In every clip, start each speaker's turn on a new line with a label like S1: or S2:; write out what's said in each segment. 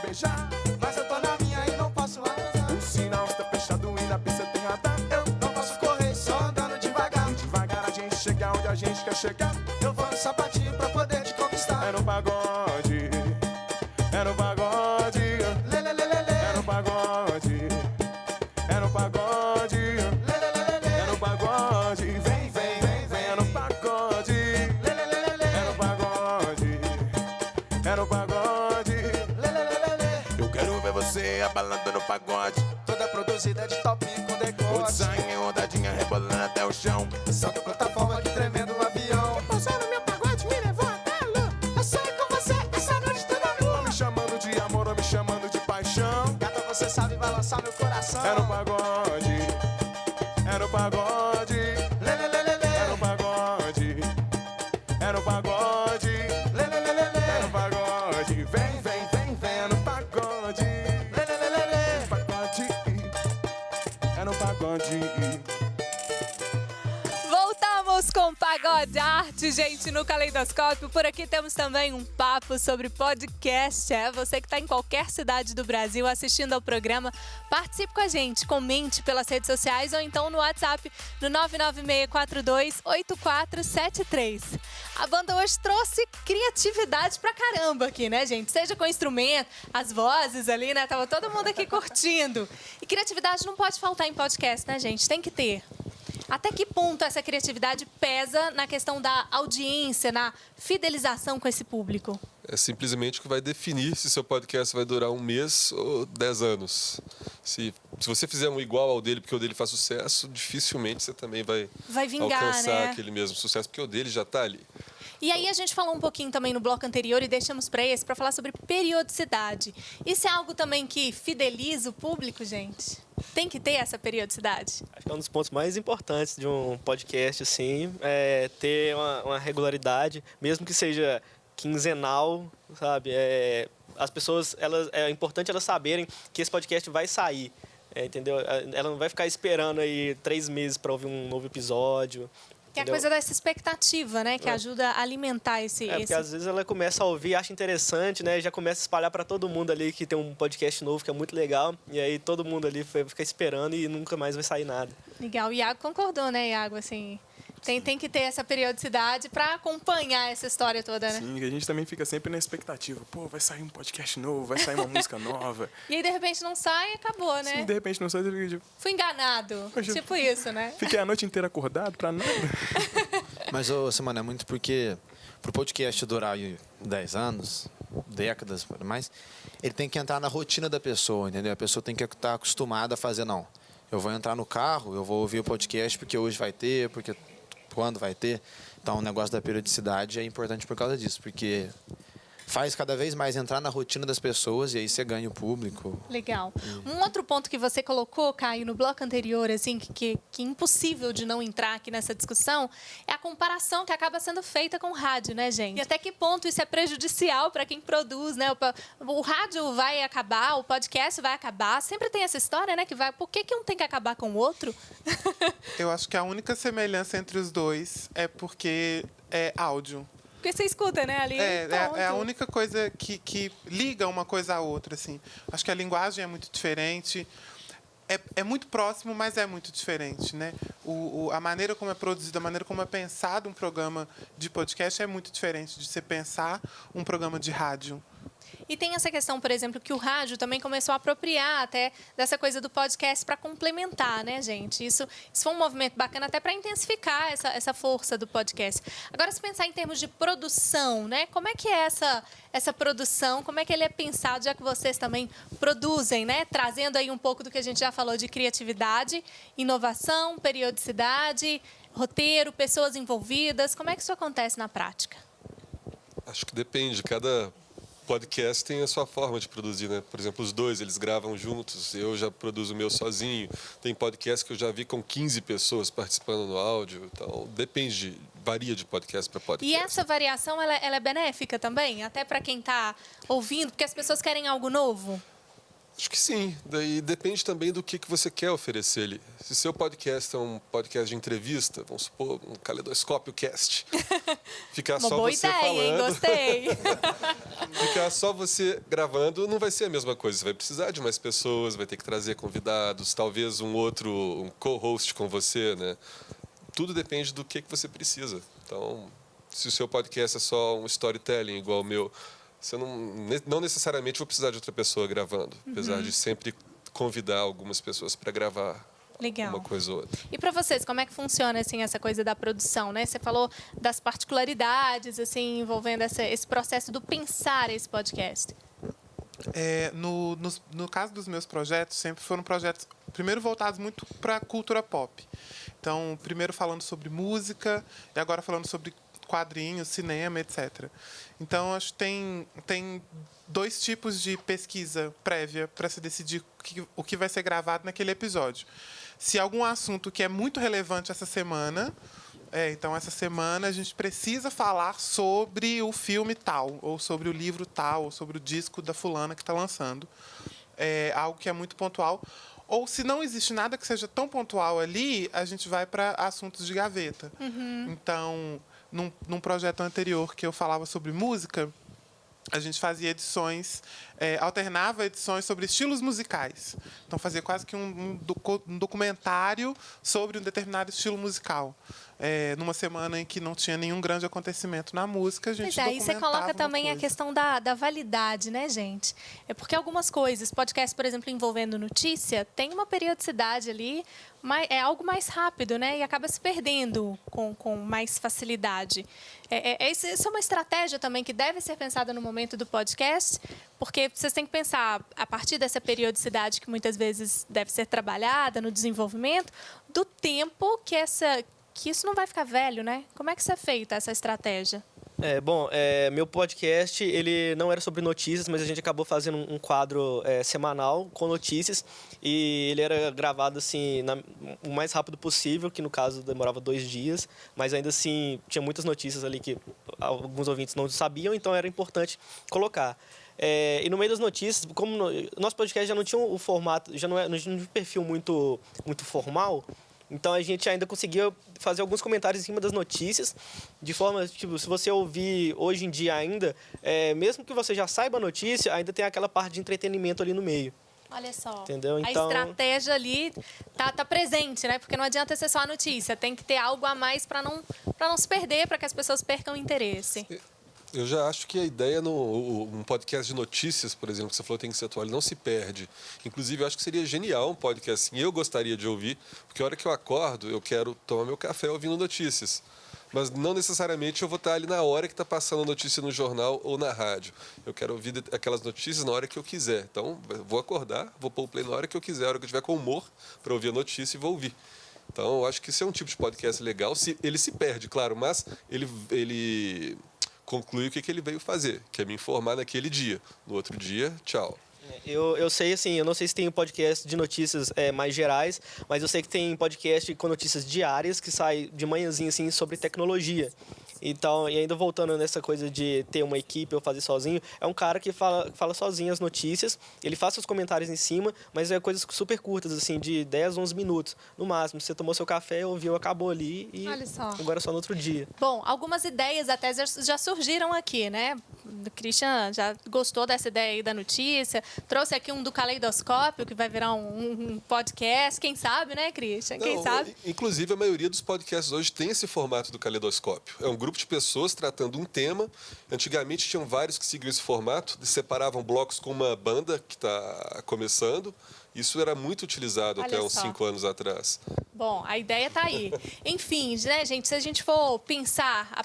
S1: beijar, mas eu tô na minha e não posso arrasar. O sinal está fechado e na pista tem radar. Eu não posso correr, só andando devagar. E devagar a gente chega onde a gente quer chegar. Eu vou no sapatinho pra poder te conquistar. É no pagode, é no pagode, lê, lê, lê, lê, lê. É no pagode, é no pagode, lê, lê, lê, lê, lê. É no pagode, vem, vem, vem, vem. É no pagode, lê, lê, lê, lê, lê. É no pagode, é no pagode, lê, lê, lê, lê, lê. Eu quero ver você abalando no pagode, toda produzida de topinho com decote, sangue, rodadinha rebolando até o chão. Salto plataforma que tremendo um avião. Pousou no meu pagode, me levou até a lua. Eu sonho com você essa noite toda nua. Me chamando de amor ou me chamando de paixão. Gata, você sabe balançar meu coração. É no pagode, é no pagode, lê, lê, lê, lê, lê. É no pagode, é no pagode, lê, lê, lê, lê, lê. É no pagode, vem, vem, vem, vem. É no pagode, lê, lê, lê, lê, lê. Pagode, é no pagode.
S2: Voltamos com Pagode Arte, gente, no Caleidoscópio. Por aqui temos também um papo sobre podcast. Você que está em qualquer cidade do Brasil assistindo ao programa, participe com a gente, comente pelas redes sociais ou então no WhatsApp no 996428473. A banda hoje trouxe criatividade pra caramba aqui, né, gente? Seja com instrumento, as vozes ali, né? Tava todo mundo aqui curtindo. E criatividade não pode faltar em podcast, né, gente? Tem que ter. Até que ponto essa criatividade pesa na questão da audiência, na fidelização com esse público?
S3: É simplesmente o que vai definir se seu podcast vai durar 1 mês ou 10 anos. Se você fizer um igual ao dele porque o dele faz sucesso, dificilmente você também vai
S2: vingar,
S3: alcançar
S2: né?
S3: aquele mesmo sucesso, porque o dele já está ali.
S2: E aí a gente falou um pouquinho também no bloco anterior e deixamos para esse para falar sobre periodicidade. Isso é algo também que fideliza o público, gente? Tem que ter essa periodicidade?
S4: Acho que é um dos pontos mais importantes de um podcast, assim, é ter uma regularidade, mesmo que seja quinzenal, sabe? As pessoas, é importante elas saberem que esse podcast vai sair, entendeu? Ela não vai ficar esperando aí 3 meses para ouvir um novo episódio.
S2: Tem a coisa dessa expectativa, né? Que ajuda a alimentar
S4: porque às vezes ela começa a ouvir, acha interessante, né? Já começa a espalhar para todo mundo ali que tem um podcast novo que é muito legal. E aí todo mundo ali fica esperando e nunca mais vai sair nada.
S2: Legal. O Iago concordou, né, Iago? Assim, tem que ter essa periodicidade para acompanhar essa história toda, né?
S1: Sim, a gente também fica sempre na expectativa. Pô, vai sair um podcast novo, vai sair uma música nova.
S2: E aí, de repente, não sai e acabou, né?
S1: Sim, de repente não sai, você fica tipo...
S2: Fui enganado.
S1: Poxa,
S2: tipo isso, né?
S1: Fiquei a noite inteira acordado pra nada.
S5: Mas, ô, Simone, é muito porque pro podcast durar aí 10 anos, décadas, mais, ele tem que entrar na rotina da pessoa, entendeu? A pessoa tem que estar acostumada a fazer, não. Eu vou entrar no carro, eu vou ouvir o podcast porque hoje vai ter, porque quando vai ter. Então, o negócio da periodicidade é importante por causa disso, porque faz cada vez mais entrar na rotina das pessoas e aí você ganha o público.
S2: Legal. Um outro ponto que você colocou, Caio, no bloco anterior, assim, que é impossível de não entrar aqui nessa discussão, é a comparação que acaba sendo feita com o rádio, né, gente? E até que ponto isso é prejudicial para quem produz, né? O rádio vai acabar, o podcast vai acabar. Sempre tem essa história, né? Por que um tem que acabar com o outro?
S6: Eu acho que a única semelhança entre os dois é porque é áudio.
S2: Porque você escuta, né, ali.
S6: É a única coisa que liga uma coisa à outra, assim. Acho que a linguagem é muito diferente. É muito próximo, mas é muito diferente, né? A maneira como é produzido, a maneira como é pensado um programa de podcast é muito diferente de você pensar um programa de rádio.
S2: E tem essa questão, por exemplo, que o rádio também começou a apropriar até dessa coisa do podcast para complementar, né, gente? Isso foi um movimento bacana até para intensificar essa força do podcast. Agora, se pensar em termos de produção, né? Como é que é essa produção? Como é que ele é pensado, já que vocês também produzem, né? Trazendo aí um pouco do que a gente já falou de criatividade, inovação, periodicidade, roteiro, pessoas envolvidas. Como é que isso acontece na prática?
S3: Acho que depende. Cada podcast tem a sua forma de produzir, né? Por exemplo, os dois, eles gravam juntos. Eu já produzo o meu sozinho. Tem podcast que eu já vi com 15 pessoas participando no áudio. Então, depende, varia de podcast para podcast.
S2: E essa variação, ela é benéfica também? Até para quem está ouvindo, porque as pessoas querem algo novo?
S3: Acho que sim. Daí depende também do que você quer oferecer ali. Se seu podcast é um podcast de entrevista, vamos supor, um Caleidoscópio Cast, ficar
S2: Uma
S3: só
S2: boa
S3: você
S2: ideia,
S3: falando.
S2: hein? Gostei.
S3: ficar só você gravando não vai ser a mesma coisa. Você vai precisar de mais pessoas, vai ter que trazer convidados, talvez um co-host com você, né? Tudo depende do que você precisa. Então, se o seu podcast é só um storytelling igual o meu, você não necessariamente vai precisar de outra pessoa gravando, apesar de sempre convidar algumas pessoas para gravar.
S2: Legal.
S3: Uma coisa ou outra.
S2: E para vocês, como é que funciona assim essa coisa da produção, né? Você falou das particularidades assim envolvendo esse processo do pensar esse podcast.
S6: No caso dos meus projetos, sempre foram projetos, primeiro voltados muito para a cultura pop. Então, primeiro falando sobre música e agora falando sobre quadrinhos, cinema, etc. Então, acho que tem 2 tipos de pesquisa prévia para se decidir o que vai ser gravado naquele episódio. Se algum assunto que é muito relevante essa semana, então essa semana a gente precisa falar sobre o filme tal, ou sobre o livro tal, ou sobre o disco da fulana que está lançando. É algo que é muito pontual. Ou se não existe nada que seja tão pontual ali, a gente vai para assuntos de gaveta. Então, num projeto anterior que eu falava sobre música, a gente fazia edições, alternava edições sobre estilos musicais. Então, fazia quase que um documentário sobre um determinado estilo musical. Numa semana em que não tinha nenhum grande acontecimento na música, a gente
S2: Pois é, e você coloca também a
S6: coisa.
S2: questão da validade, né, gente? É porque algumas coisas, podcast, por exemplo, envolvendo notícia, tem uma periodicidade ali, é algo mais rápido, né? E acaba se perdendo com mais facilidade. Isso é uma estratégia também que deve ser pensada no momento do podcast, porque vocês têm que pensar, a partir dessa periodicidade que muitas vezes deve ser trabalhada no desenvolvimento, do tempo que isso não vai ficar velho, né? Como é que isso é feita, essa estratégia?
S4: Meu podcast, ele não era sobre notícias, mas a gente acabou fazendo um quadro semanal com notícias e ele era gravado assim o mais rápido possível, que no caso demorava 2 dias, mas ainda assim tinha muitas notícias ali que alguns ouvintes não sabiam, então era importante colocar. E no meio das notícias, como nosso podcast já não tinha o formato, já não tinha um perfil muito formal, então a gente ainda conseguia fazer alguns comentários em cima das notícias, de forma, tipo, se você ouvir hoje em dia ainda, mesmo que você já saiba a notícia, ainda tem aquela parte de entretenimento ali no meio.
S2: Olha só.
S4: Entendeu?
S2: A
S4: Então,
S2: estratégia ali tá presente, né? Porque não adianta ser só a notícia, tem que ter algo a mais para não se perder, para que as pessoas percam o interesse.
S3: Eu já acho que a ideia um podcast de notícias, por exemplo, que você falou tem que ser atual, ele não se perde. Inclusive, eu acho que seria genial um podcast assim. Eu gostaria de ouvir, porque a hora que eu acordo, eu quero tomar meu café ouvindo notícias. Mas não necessariamente eu vou estar ali na hora que está passando a notícia no jornal ou na rádio. Eu quero ouvir aquelas notícias na hora que eu quiser. Então, vou acordar, vou pôr o play na hora que eu quiser, na hora que eu estiver com humor para ouvir a notícia e vou ouvir. Então, eu acho que isso é um tipo de podcast legal. Ele se perde, claro, mas ele conclui o que ele veio fazer, que é me informar naquele dia. No outro dia, tchau.
S4: eu sei, assim, eu não sei se tem podcast de notícias mais gerais, mas eu sei que tem podcast com notícias diárias que sai de manhãzinha, assim, sobre tecnologia. Então, e ainda voltando nessa coisa de ter uma equipe ou fazer sozinho, é um cara que fala sozinho as notícias, ele faz seus comentários em cima, mas é coisas super curtas, assim, de 10, 11 minutos, no máximo. Você tomou seu café, ouviu, acabou ali e
S2: Olha só.
S4: agora é só no outro dia.
S2: Bom, algumas ideias até já surgiram aqui, né? O Christian já gostou dessa ideia aí da notícia, trouxe aqui um do Caleidoscópio, que vai virar um podcast, quem sabe, né, Christian? Quem sabe?
S3: Inclusive, a maioria dos podcasts hoje tem esse formato do caleidoscópio. É um grupo de pessoas tratando um tema. Antigamente, tinham vários que seguiam esse formato, separavam blocos com uma banda que está começando. Isso era muito utilizado
S2: Olha
S3: até uns
S2: só.
S3: 5 anos atrás.
S2: Bom, a ideia está aí. Enfim, né, gente, se a gente for pensar a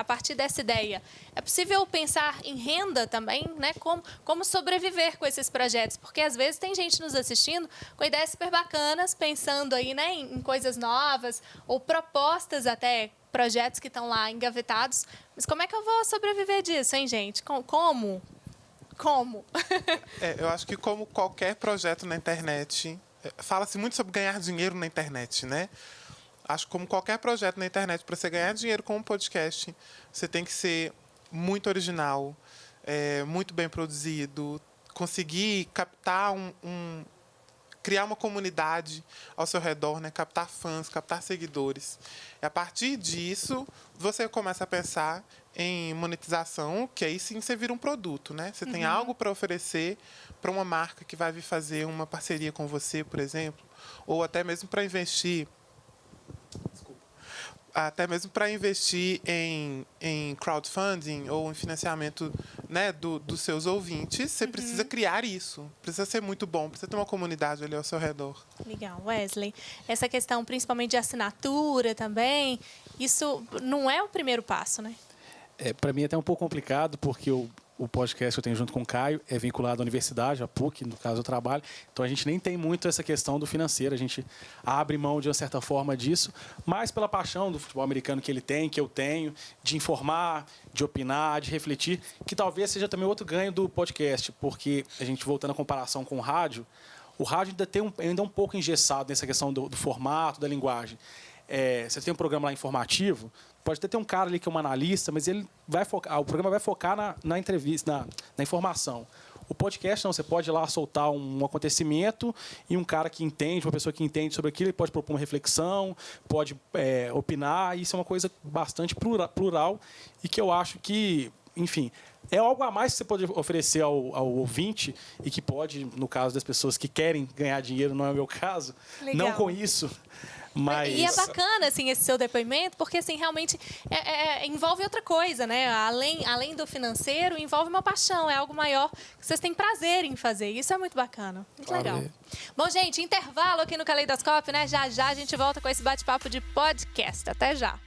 S2: partir dessa ideia, é possível pensar em renda também, né? Como sobreviver com esses projetos? Porque às vezes tem gente nos assistindo com ideias super bacanas, pensando aí, né, em coisas novas ou propostas até, projetos que estão lá engavetados. Mas como é que eu vou sobreviver disso, hein, gente? Como?
S6: Eu acho que como qualquer projeto na internet, fala-se muito sobre ganhar dinheiro na internet, né? Acho que como qualquer projeto na internet, para você ganhar dinheiro com um podcast, você tem que ser muito original, muito bem produzido, conseguir captar criar uma comunidade ao seu redor, né? Captar fãs, captar seguidores. E a partir disso, você começa a pensar em monetização, que aí sim você vira um produto, né? Você tem algo para oferecer para uma marca que vai vir fazer uma parceria com você, por exemplo, ou até mesmo para investir em crowdfunding ou em financiamento, né, dos seus ouvintes, você precisa criar isso. Precisa ser muito bom, precisa ter uma comunidade ali ao seu redor.
S2: Legal, Wesley. Essa questão, principalmente de assinatura também, isso não é o primeiro passo, né?
S7: Para mim é até um pouco complicado, porque o podcast que eu tenho junto com o Caio é vinculado à universidade, à PUC, no caso eu trabalho. Então a gente nem tem muito essa questão do financeiro, a gente abre mão de uma certa forma disso, mas pela paixão do futebol americano que ele tem, que eu tenho, de informar, de opinar, de refletir, que talvez seja também outro ganho do podcast, porque a gente voltando à comparação com o rádio ainda é um pouco engessado nessa questão do formato, da linguagem. Você tem um programa lá informativo, pode até ter um cara ali que é um analista, mas ele vai focar, o programa vai focar na entrevista, na informação. O podcast não, você pode ir lá soltar um acontecimento e um cara que entende, uma pessoa que entende sobre aquilo, ele pode propor uma reflexão, pode opinar, e isso é uma coisa bastante plural e que eu acho que, enfim, é algo a mais que você pode oferecer ao ouvinte e que pode, no caso das pessoas que querem ganhar dinheiro, não é o meu caso,
S2: Legal.
S7: não com isso. Mas...
S2: E é bacana, assim, esse seu depoimento, porque, assim, realmente envolve outra coisa, né? Além do financeiro, envolve uma paixão, é algo maior que vocês têm prazer em fazer. Isso é muito bacana, muito legal. Bom, gente, intervalo aqui no Caleidoscópio, né? Já a gente volta com esse bate-papo de podcast. Até já.